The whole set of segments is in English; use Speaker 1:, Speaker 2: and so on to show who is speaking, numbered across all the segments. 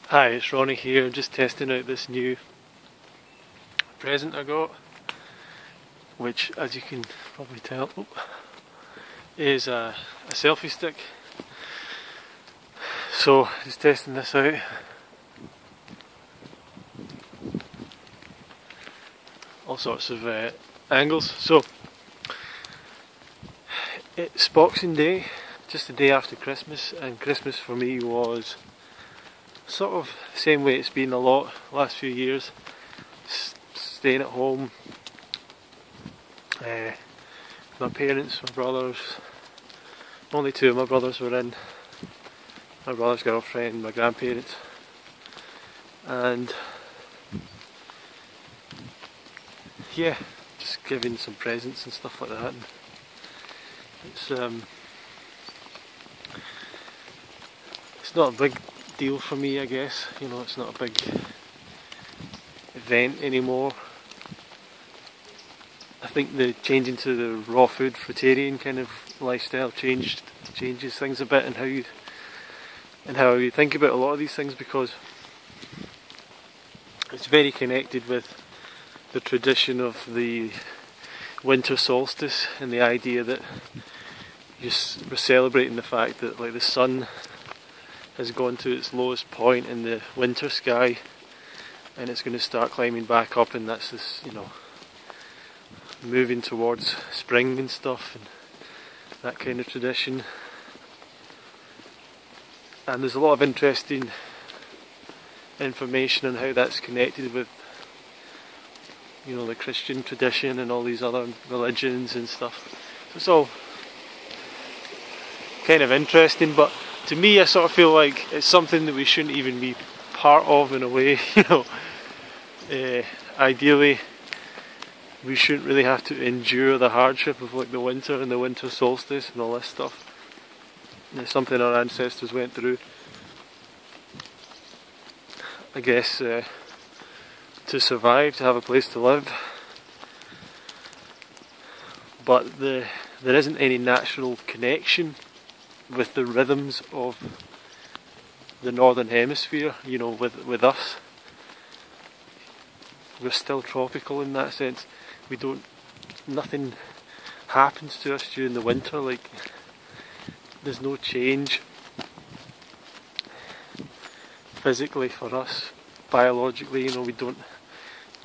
Speaker 1: Hi, it's Ronnie here, just testing out this new present I got, which, as you can probably tell, is a selfie stick. So, just testing this out. All sorts of angles. So, it's Boxing Day, just the day after Christmas, and Christmas for me was sort of the same way it's been a lot the last few years. Staying at home, my parents, my brothers, only two of my brothers were in, my brother's girlfriend, my grandparents, and yeah, just giving some presents and stuff like that. And it's not a big deal for me, I guess. You know, it's not a big event anymore. I think the changing to the raw food fruitarian kind of lifestyle changes things a bit, and how you think about a lot of these things, because it's very connected with the tradition of the winter solstice and the idea that we're celebrating the fact that, like, the sun has gone to its lowest point in the winter sky and it's going to start climbing back up, and that's this, you know, moving towards spring and stuff, and that kind of tradition. And there's a lot of interesting information on how that's connected with, you know, the Christian tradition and all these other religions and stuff. So it's all kind of interesting, but to me I sort of feel like it's something that we shouldn't even be part of in a way, you know. Ideally we shouldn't really have to endure the hardship of, like, the winter and the winter solstice and all this stuff. And it's something our ancestors went through, I guess, to survive, to have a place to live. But there isn't any natural connection with the rhythms of the northern hemisphere, you know, with us. We're still tropical in that sense. Nothing happens to us during the winter. Like, there's no change physically for us, biologically. You know, we don't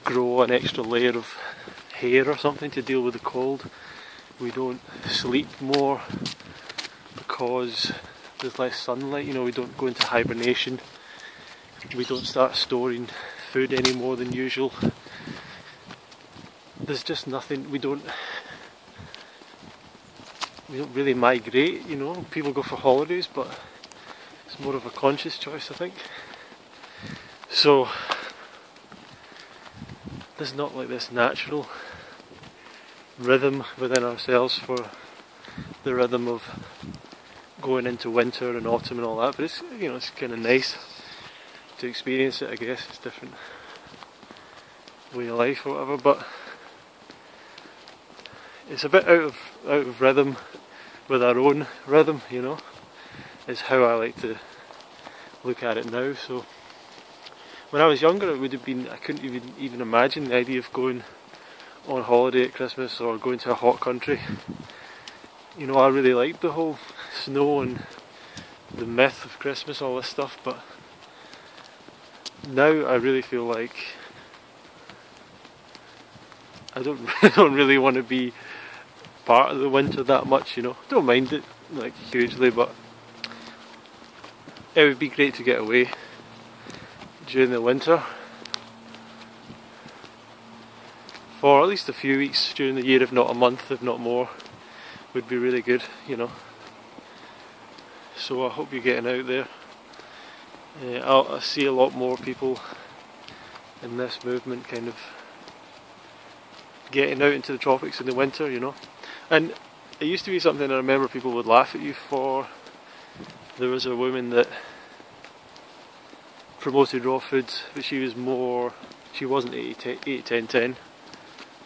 Speaker 1: grow an extra layer of hair or something to deal with the cold. We don't sleep more because there's less sunlight. You know, we don't go into hibernation. We don't start storing food any more than usual. There's just nothing. We don't really migrate, you know. People go for holidays, but it's more of a conscious choice, I think. So there's not like this natural rhythm within ourselves for the rhythm of going into winter and autumn and all that. But it's, you know, it's kind of nice to experience it, I guess. It's different way of life or whatever, but it's a bit out of rhythm with our own rhythm, you know, is how I like to look at it now. So when I was younger, it would have been, I couldn't even imagine the idea of going on holiday at Christmas or going to a hot country. You know, I really liked the whole snow and the myth of Christmas, all this stuff, but now I really feel like I don't really want to be part of the winter that much, you know. Don't mind it, like, hugely, but it would be great to get away during the winter for at least a few weeks during the year, if not a month, if not more, would be really good, you know. So I hope you're getting out there. I see a lot more people in this movement kind of getting out into the tropics in the winter, you know. And it used to be something I remember people would laugh at you for. There was a woman that promoted raw foods, but she wasn't 80-10-10,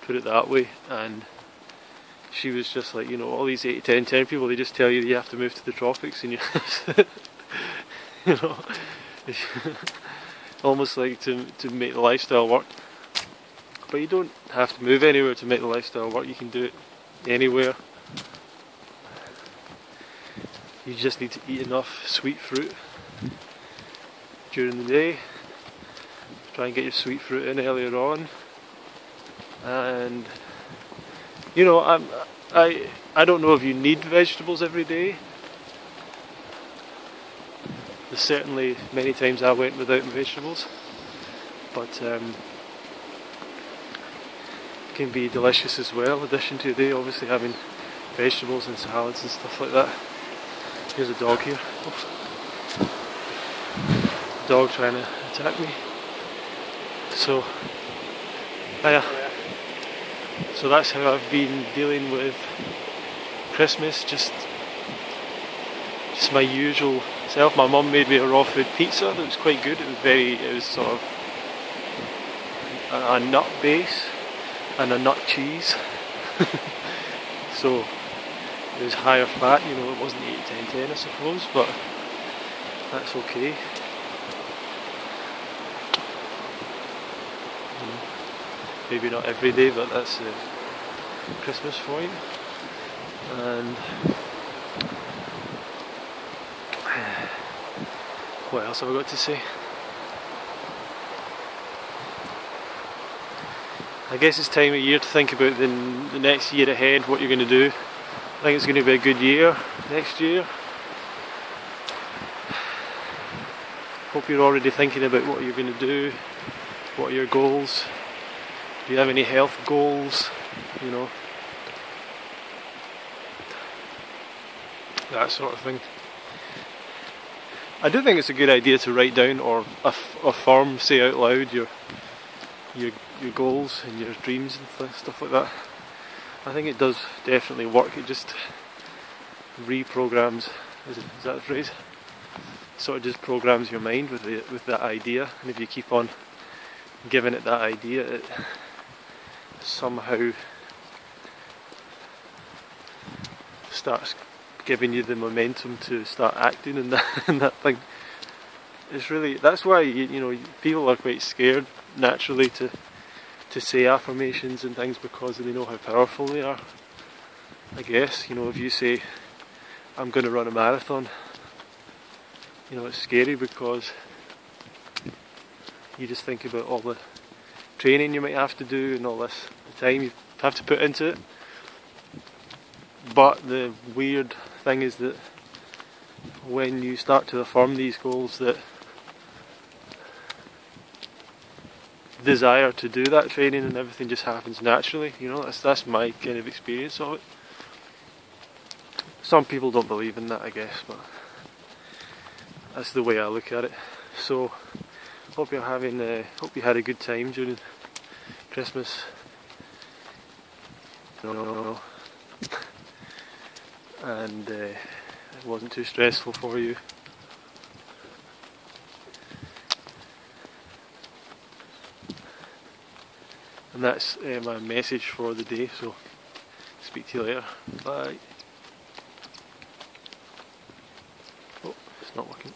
Speaker 1: put it that way, and she was just like, you know, all these 80-10-10 people, they just tell you you have to move to the tropics, and you know, Almost like to make the lifestyle work. But you don't have to move anywhere to make the lifestyle work. You can do it anywhere. You just need to eat enough sweet fruit during the day. Try and get your sweet fruit in earlier on. And you know, I don't know if you need vegetables every day. There's certainly many times I went without vegetables, but can be delicious as well. In addition to the obviously having vegetables and salads and stuff like that. Here's a dog here. Oops. Dog trying to attack me. So, so that's how I've been dealing with Christmas. Just my usual self. My mum made me a raw food pizza that was quite good. It was sort of a nut base and a nut cheese. So it was higher fat, you know, it wasn't 8-10-10 I suppose, but that's okay. Maybe not every day, but that's Christmas for you. And what else have I got to say? I guess it's time of year to think about the next year ahead, what you're going to do. I think it's going to be a good year next year. Hope you're already thinking about what you're going to do, what are your goals. Do you have any health goals, you know, that sort of thing. I do think it's a good idea to write down or affirm, say out loud your goals and your dreams and stuff like that. I think it does definitely work. It just reprograms, is that the phrase? Sort of just programs your mind with that idea, and if you keep on giving it that idea, it somehow starts giving you the momentum to start acting in that thing. It's really, that's why you know, people are quite scared naturally to say affirmations and things, because they know how powerful they are. I guess, you know, if you say I'm going to run a marathon, you know, it's scary because you just think about all the training you might have to do and all this, the time you have to put into it. But the weird thing is that when you start to affirm these goals, that desire to do that training and everything just happens naturally. You know, that's my kind of experience of it. Some people don't believe in that, I guess, but that's the way I look at it. So hope you're having hope you had a good time during Christmas. No. And it wasn't too stressful for you. And that's my message for the day, so speak to you later. Bye. Oh, it's not working.